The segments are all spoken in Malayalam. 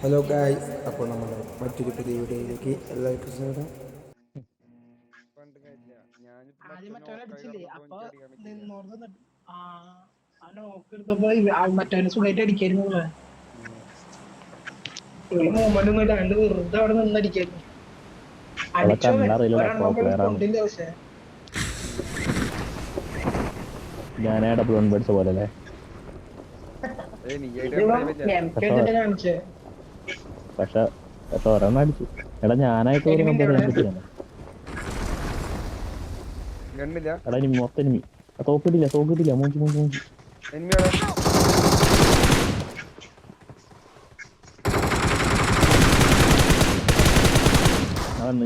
ഹലോ ഗായ്സ്, അപ്പോൾ നമ്മുടെ മറ്റൊരു പുതിയ വീഡിയോയിലേക്ക് എല്ലാവർക്കും സ്വാഗതം. ആദ്യം മറ്റവനെ അടിച്ചില്ലേ അപ്പൊ നോക്കെടുത്തപ്പോ മറ്റവനെ സുഖമായിട്ട് അടിക്കായിരുന്നു. ഇവിടെ മൂവ്മെന്റ് ഒന്നും ഇല്ല, രണ്ട് വെറുതെ അവിടെ നിന്ന് അടിക്കായിരുന്നു. അടിച്ചോ ഒരെണ്ണം പോലും കൊണ്ടില്ല. പക്ഷെ ഞാനേ ഡബിൾ വൺ പഠിച്ച പോലെ അല്ലേ കാണിച്ചേ. പക്ഷെ ഒരെണ്ണം അടിച്ചു. എടാ ഞാനായിട്ട് ഒരു നമ്പർ എടാ ഇനി മൊത്തം എനിമി. തോക്കിട്ടില്ല മൂഞ്ചി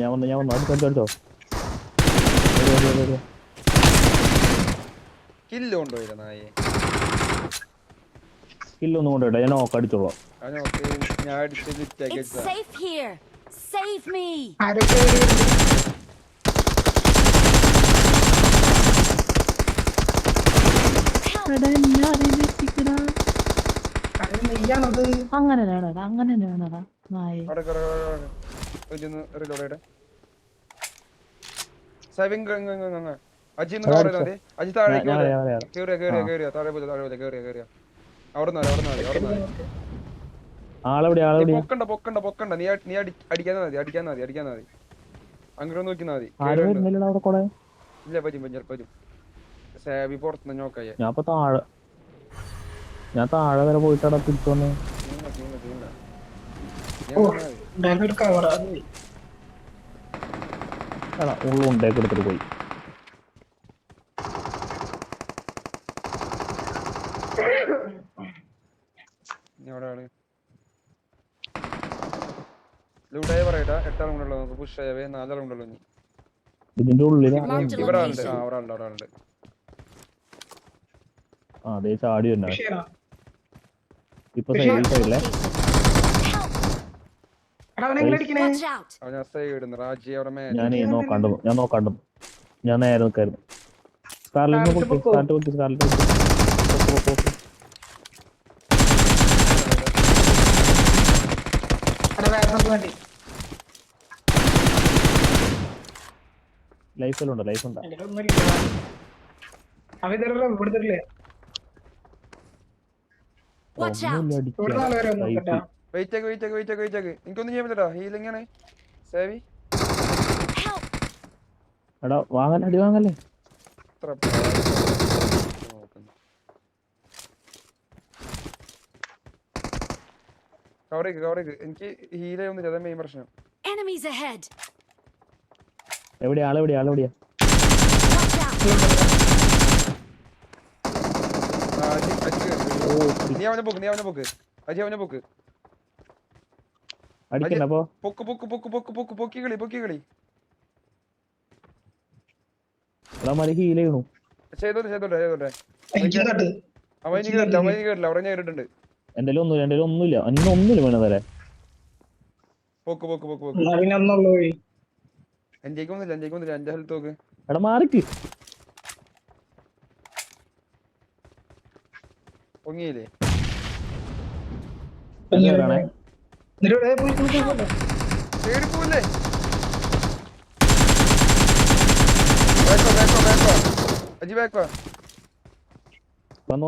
ഞാൻ വന്നു അടുത്തോ കില്ലൊന്നും കൊണ്ടുപോയിട്ടാ ഞാൻ നോക്ക് അടിച്ചോളാം. അങ്ങനെയാണോടാ നായേ. ആളെവിടെയാ പൊക്കണ്ട നീ അടിക്കാൻ മതി അങ്ങനെ നോക്കിയാ മതി. ഇല്ല പറ്റും സാബി പുറത്തുനിന്ന് നോക്കായ ഞാൻ താഴെ വരെ പോയിട്ടാ തിരിച്ചു വന്നേ. ഉള്ളുണ്ടേക്ക് എടുത്തിട്ട് പോയി. പറയട്ടാ 8 റൗണ്ടുള്ള നമുക്ക് പുഷ് ആയവേ 4 റൗണ്ടുള്ളൂ. ഇതിന്റെ ഉള്ളിൽ ഒരാളുണ്ട്. അതെ ചാടി തന്നെ ഇപ്പൊ സൈഡിലെ ഞാൻ നോക്കാണ്ട് ഞാൻ നേരെ നിൽക്കായിരുന്നു. ലൈഫ് ഉണ്ടോ? എനിക്കൊന്നും ചെയ്യാൻ പറ്റട്ടാ ഹീലിങ്ങനെ സേവി എടാ അടി വാങ്ങല്ലേ. കവറേക്ക് എനിക്ക് ഹീലൊന്നും ചെയ്ത മെയിൻ പ്രശ്നം. എവിടെയാ ആളെവിടെയാ നീ അവനെ പോക്ക് അജി അവനെ പോക്ക് അടിക്കണ്ടപ്പോ പൊക്കി കളി ഹീൽ ചെയ്യണു. ചെയ്തോട്ടെ അവന് കേറില്ല അവിടെ ഞാൻ ഇട്ടിട്ടുണ്ട്. എന്റെ ഒന്നുമില്ല വേണം തരാ. പൊക്ക് എഞ്ചേക്കൊന്നുമില്ല 5 ഹെൽത്ത് നോക്ക്. എടാ മാറിക്ക് പൊങ്ങിയില്ലേ പേടിപ്പോല്ലേ. അജി ബാക്ക് വന്നു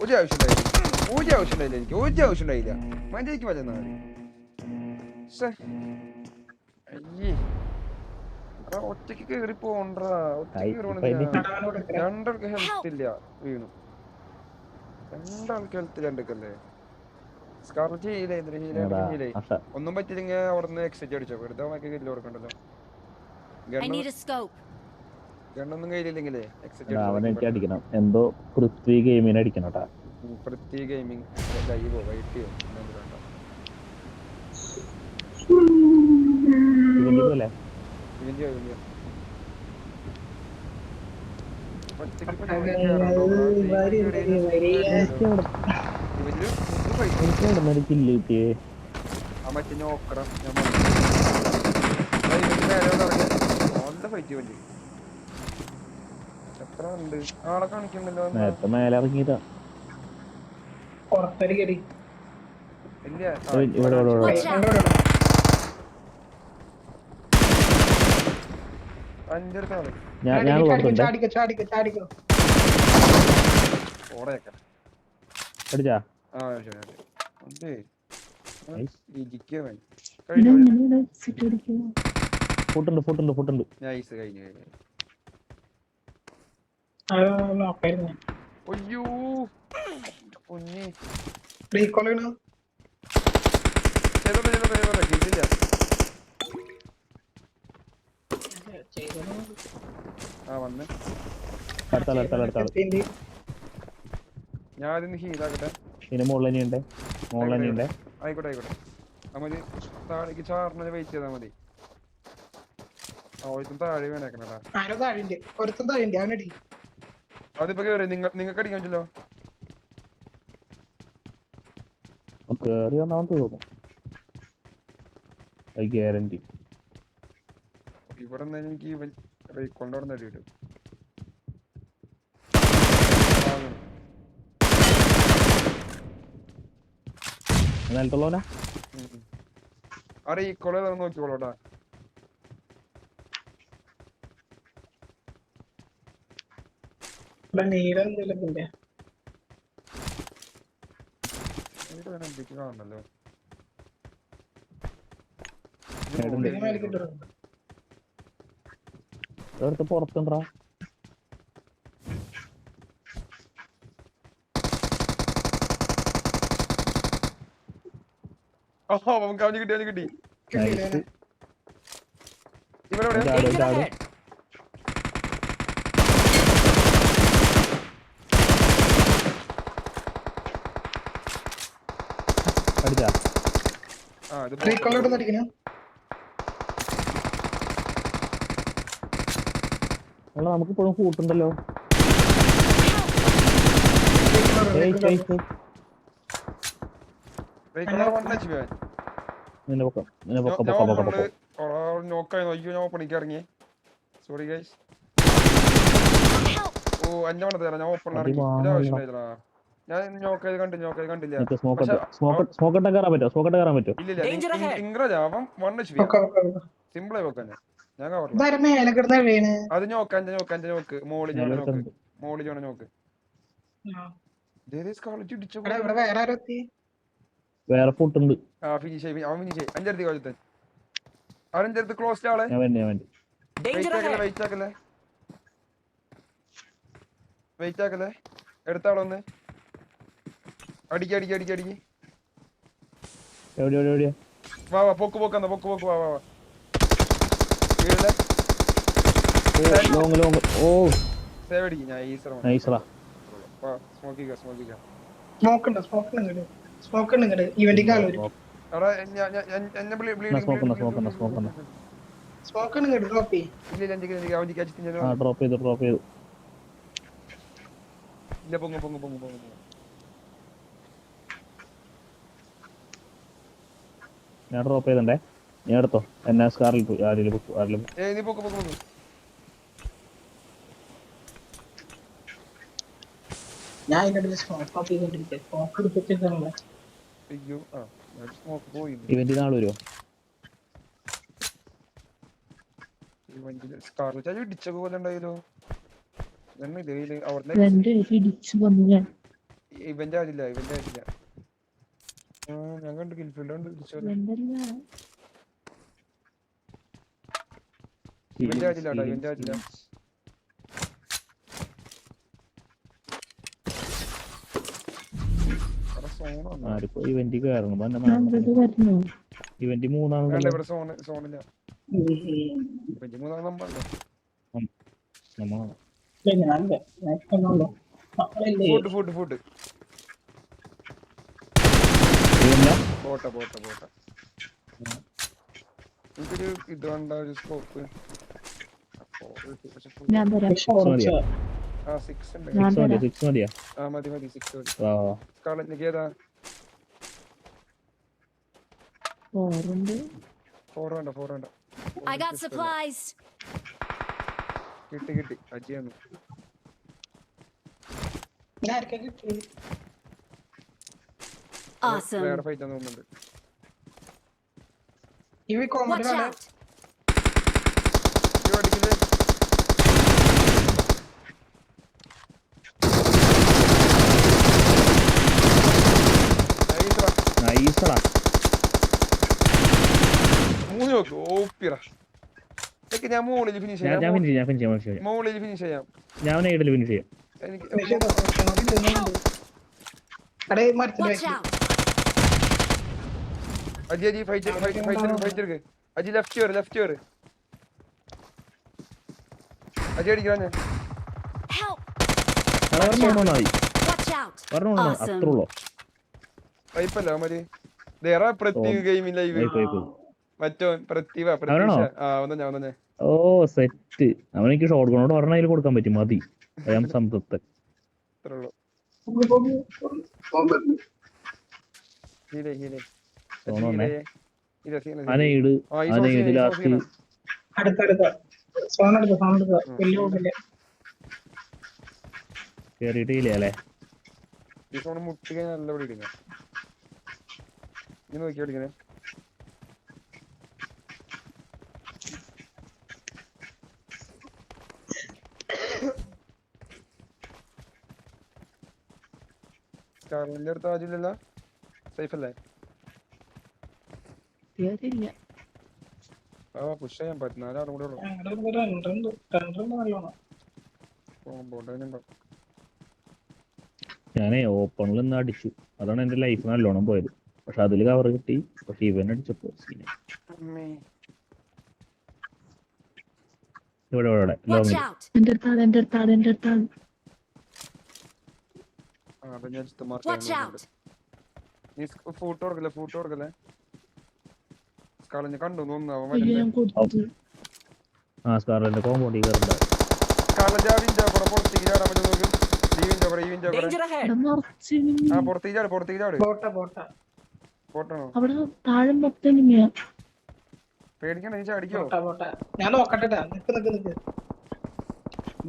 ഒരു ആവശ്യമുണ്ടായില്ല എനിക്ക് മഞ്ചേക്ക് പറ്റുന്ന ഒറ്റക്ക് കേറി പോണ്ടാ. രണ്ടാൾക്ക് ഹെൽത്ത് ഇല്ല വീണു. രണ്ടാൾക്ക് ഹെൽത്ത് രണ്ടല്ലേ ഒന്നും പറ്റില്ലെങ്കിൽ അവിടുന്ന് എക്സിറ്റ് അടിച്ചോ. വെറുതെ നമുക്ക് കില്ല് കൊടുക്കണ്ടല്ലോ. ഗണ്ണൊന്നും കയ്യിലില്ലെങ്കിലേ എക്സിറ്റ് അടിക്കണം. എന്തോ പൃഥ്വി ഗെയിമിന് അടിക്കണം. പൃഥ്വി ഗെയിമിങ് ലൈവോ വൈറ്റിയോ മറ്റേ നോക്കണം. എത്ര ഉണ്ട് ആളെ കാണിക്കണ്ടല്ലോ എന്താ? നേരത്തെ മേലെ ഇറങ്ങിയതാ. പുറത്തേക്ക് കയറി ഇല്ല ഇവിടെ ഇവിടെ ഇവിടെ. അഞ്ചെടുത്ത ആള് ഞാൻ കൊടുത്തുണ്ട്. ചാടിക്കോ ചാടിക്കോ ചാടിക്കോ. ഓടയൊക്കെ അടിച്ചാ ആ ശരി അതെ Nice. ഇരിക്കവൻ കഴിഞ്ഞു ഫുട്ടുണ്ട്. നൈസ് കഴിഞ്ഞു നോക്കായിരുന്നു ഒയ്യോ പൊന്നി റീകോൾ ചെയ്യണോ കിട്ടില്ല ആ വന്ന് അടുത്താൾ. ഞാൻ അതിന് ഹീലാക്കട്ടെ ഇതിന് മുകളിൽ തന്നെയുണ്ട്. ആയിക്കോട്ടെ നമ്മത് താഴേക്ക് ചാറിനെ വെയിറ്റ് ചെയ്താൽ മതി. ഒരുത്തും താഴെ വേണേക്കണടാ. ആരോ താഴെ ഒരുത്തും താഴെ അവനടി. അതിപ്പോ കേറി നിങ്ങൾക്ക് അടിക്കാൻ പറ്റല്ലോ. കേറി വന്നാൻ തോന്നും. ഗ്യാരണ്ടി. ഇവിടെ എനിക്ക് ഇവൻ കൊണ്ടുവന്ന അടി കിട്ടും. നിലത്തുള്ളവനാ അറി കൊല നോക്കിക്കോളൂട്ടാ. നീരെന്തെങ്കിലും കാണണല്ലോ. എടുത്ത് പുറത്തുണ്ടാ. അവന് കിട്ടി. ഇവിടെ ചാടും. അടിച്ചാ റീകോളോട് അടിക്കണോ. നമുക്ക് ഇപ്പോഴും കൂട്ടുണ്ടല്ലോ. നിന്നെ പൊക്കം. പണിക്ക് ഇറങ്ങി. Sorry guys. ഓ 5 മണി തരാം. ഞാൻ ഓപ്പൺ ഇറങ്ങി. ആവശ്യമില്ല. ഞാൻ നോക്കത് കണ്ടില്ല. സ്മോക്കട്ട കയറാൻ പറ്റുമോ? ഇല്ലില്ല ഇംഗ്രാജ് അവൻ 1 HP സിമ്പിളായി വെക്കാൻ. ഞാൻ അത് നോക്ക് മോളിൽ നോക്ക്. വേറെ ഫുട്ടുണ്ട്. ഫിനിഷ് അവൻ ഫിനിഷ് 5 കൊല്ലത്തെ അവൻ ക്ലോസ്ഡ് ആളെ വെയിറ്റ് ആക്കല്ലേ. എടുത്താളൊന്ന് അടിക്ക്. എവിടെയാ വാ പൊക്ക് വാ വീഴല്ലേ. ലോങ്. ഓ സേവ് അടിക്കും. ഞാൻ നൈസറാ. സ്മോക്ക് ഇവന്റിക്ക് ആള് വരും. ഡ്രോപ്പ് ചെയ്തു. പൊങ്ങ്. ഞാൻ ഡ്രോപ്പ് ചെയ്തണ്ടേ. ഞാൻ എടുത്തോ. എന്നെ സ്കാറിൽ പോയി. ആരെങ്കിലും നീ പൊക്ക്. ഞാൻ ഇതിന്റെ സ്മോക്ക് എടുത്തിട്ടാണല്ലോ. അയ്യോ സ്മോക്ക് പോയി. ഇവന്റ് നാളെ വരുമോ? സ്കാർലറ്റ് ഇടിച്ചൊക്കെ പോലെ ഉണ്ടായല്ലോ. ഇവന്റ് ആയില്ല. ഞാൻ കണ്ടു കിൽഫീൽഡ് ഇവന്റ് ആയില്ല. ഇവന്റ് കയറണം. ഇവന്റ് 3 ഇവിടെ സോണില്ല. ഇവന്റ് 3 നമ്പറല്ലേ. ഫുഡ് പോട്ടെ. എനിക്കൊരു ഇത് വേണ്ട ഒരു സ്കോപ്പ്. 6 മതിയാ. മതി 6 മതി. സ്കാർലറ്റിലേക്ക് ഏതാ? 4 വേണ്ട. I got supplies. കിട്ടി അജിയാണ്. Awesome. വേറെ ഫൈറ്റ് തോന്നുന്നുണ്ട്. ഇവ കോമഡി Watch ആണ്. out. ഇയ്യോ, അടിക്കില്ലേ? നൈസ്റാ. നൈസടാ. 3 നോക്ക്. ഓപ്പിറ. ഇതൊക്കെ ഞാൻ മുകളിൽ ഫിനിഷ് ഞാൻ ചെയ്യാം. ഫിനിഷ് ചെയ്യാം. മുകളിൽ ഫിനിഷ് ചെയ്യാം. ഞാൻ ഐഡിൽ ഫിനിഷ് ചെയ്യാം. എനിക്ക് അടേ മരത്തിന്റെ Watch back ല്. out. അജി ഫൈറ്റ് എടുക്ക്. അജി ലെഫ്റ്റ് കേറ്. Aji അടിക്കാനെ. Help. പറഞ്ഞോണ്ടായി. Watch out. പറഞ്ഞോണ്ടാ Awesome. അത്രേ ഉള്ളൂ. വൈപ്പല്ല മതി. ദേറാ പ്രത്യേക ഗെയിമിംഗ് ലൈവ്. മറ്റോൻ അവനാണോ? വന്നെ. ഓ സെറ്റ്. അവനെനിക്ക് ഷോട്ട് ഗണ്ണോട് പറഞ്ഞ അതിൽ കൊടുക്കാൻ പറ്റും. മതി. ഞാൻ സംതൃപ്തൻ. അത്രേ ഉള്ളൂ. ഹീലേ. തോന്നുന്നേ. ഇത് അനയിട് ലാസ്റ്റ് അടുത്ത സോൺ എടുക്ക വലിയ ഓടില്ല. കേറിയിട്ടില്ല അല്ലേ? ഈ ഫോൺ മുട്ടുക നല്ല പിടിക്കുന്ന. നീ നോക്കി അടിക്കണേ. സ്കാറിന്റെ അടുത്ത് ആജില്ലല്ലോ. സേഫ് അല്ലേ? പുഷ് ചെയ്യാൻ പറ്റും. 4 ആളും കൂടെ ഉള്ളു. ഞാനേ ഓപ്പണിൽ നിന്ന് അടിച്ചു. അതാണ് എന്റെ ലൈഫ് നല്ലോണം പോയത്. പക്ഷെ അതില് കവർ കിട്ടി. പക്ഷെ ഇവൻ അടിച്ചപ്പോ ഇവിടെ Watch ലോങ്ങിൽ out. എന്റെ അടുത്താണ്. Watch out. നീ ഫൂട്ട് കൊടുക്കല്ലേ. കളഞ്ഞ് കണ്ടു തോന്നുന്നു. ആ സ്കാറിന്റെ കോമ്പൗണ്ട് കയറണ്ട. പുറത്തേക്ക് ചാടാൻ പറ്റും നോക്കും. പുറത്തേക്ക് ചാട്. പോട്ടാണോ? അവിടെ താഴെ മൊത്തം പേടിക്കണ നീ ചാടിക്കോ. ഞാൻ നോക്കട്ടെ. നിക്ക്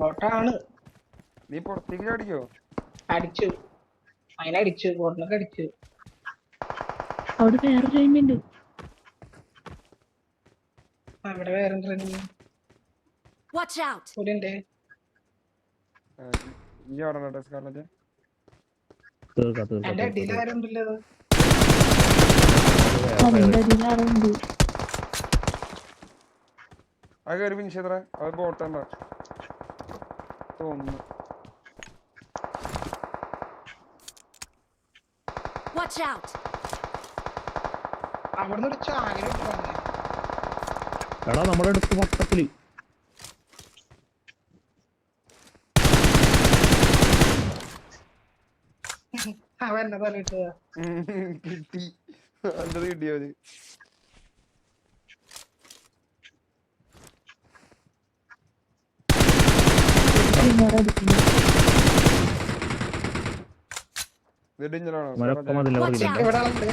ബോട്ടാണ്. നീ പുറത്തേക്ക് ചാടിക്കോ. അടിച്ചു അതിനടിച്ചു ബോട്ടിനൊക്കെ അടിച്ചു. അവിടെ വേറെ ടൈമുണ്ട്. അവിടെ വേറെ ട്രെയിനിങ് Watch out. ഉണ്ട്. ഈ ആടണ സ്കാറിന്റെ എന്റെ അടിയിൽ ആരുണ്ടല്ലോ. ആ കയറി ഫിനിഷ് ചെയ്തറ. അത് ബോട്ടണ്ട തോന്നുന്നു. Watch out. അവിടുന്ന് ഒരു ചാകര എടാ നമ്മുടെ അടുത്ത് വട്ടത്തില് അവൻ എന്നെ തലയിട്ടതാ. കിട്ടി. നല്ലത് കിട്ടിയത്. ഇവിടെ ആളുണ്ട്.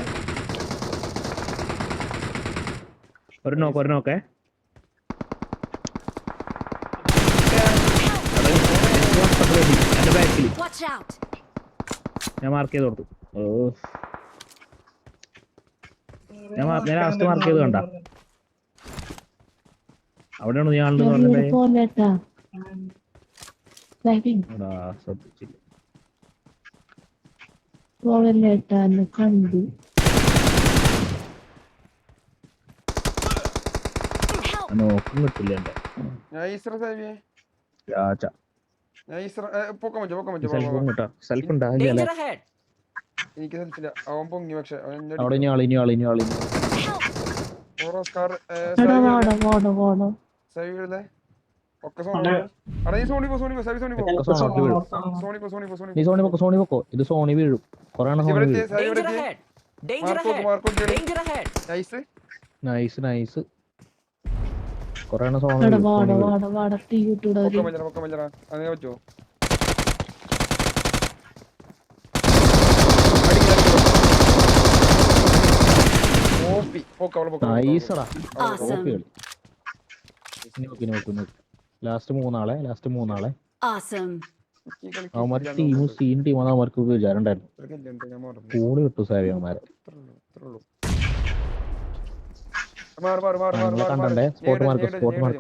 ഒരു നോക്കേ എന്റെ ബാക്കിൽ Watch out. ഞാൻ മാർക്ക് ചെയ്ത് കൊടുത്തു. ഞാൻ ലാസ്റ്റ് മാർക്ക് ചെയ്ത് കണ്ട അവിടെയാണ് ഞാൻ ശ്രദ്ധിച്ചില്ല. Help. നോക്കും കിട്ടില്ല എന്റെ രാജ. സെൽഫും കിട്ടാ. സെൽഫ് ഉണ്ടാവില്ല. Danger ahead. എനിക്ക് സെൽഫില്ല. അവൻ പൊങ്ങി. പക്ഷെ അവിടെ ഇനി ആള് Help. സോണി പൊക്കോ. ഇത് സോണി വീഴും. കൊറേ സോണി വീഴും. Danger ahead. Danger ahead. Nice കൊറേ സോണി പറ്റുമോ? നൈസടാ. Awesome. നോക്ക് ലാസ്റ്റ് മൂന്നാളെ Awesome. അവന്മാർക്ക് ടീമും സീൻ ടീമാന്ന് അവന്മാർക്ക് വിചാരം ഉണ്ടായിരുന്നു. ഞാൻ മറന്നു. കൂടി വിട്ടു സേവിയന്മാരെ. ഇത്രേ ഉള്ളൂ. മാറ്. കണ്ടേ സ്പോട്ട് മാർക്കും മാറ്.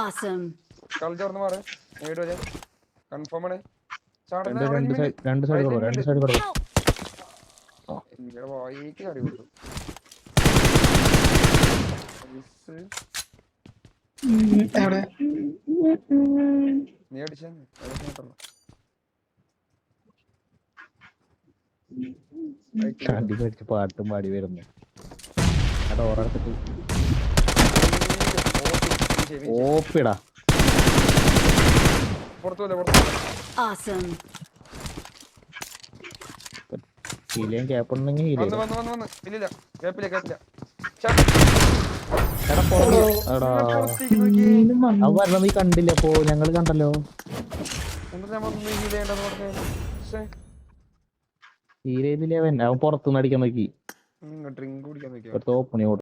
Awesome. കളി തുറന്ന് മാറ്. കൺഫേം ആണ്. രണ്ട് സൈഡ് കൊടുക്കും. Help! ഇവിടെ വായിക്ക് കറി വിട്ടു. എവിടെ നീ അടിച്ച അടി മേടിച്ച് പാട്ടും പാടി വരുന്നു. അവിടെ ഓറെടുത്തിട്ട് ഓപ്പിടാ. പുറത്തു Awesome. ഹീലിയും ക്യാപ്പ് ഉണ്ടെങ്കിൽ ഹീൽ വന്ന് ഇല്ലില്ല കേപ്പില്ല അവ വരണം. നീ കണ്ടില്ല അപ്പോ? ഞങ്ങള് കണ്ടല്ലോ. ഹീൽ ചെയ്തില്ലേ അവൻ? അവൻ പുറത്തുനിന്ന് അടിക്കാൻ നോക്കി. ഡ്രിങ്ക് കുടിക്കാൻ നോക്കിയാ ഓപ്പണി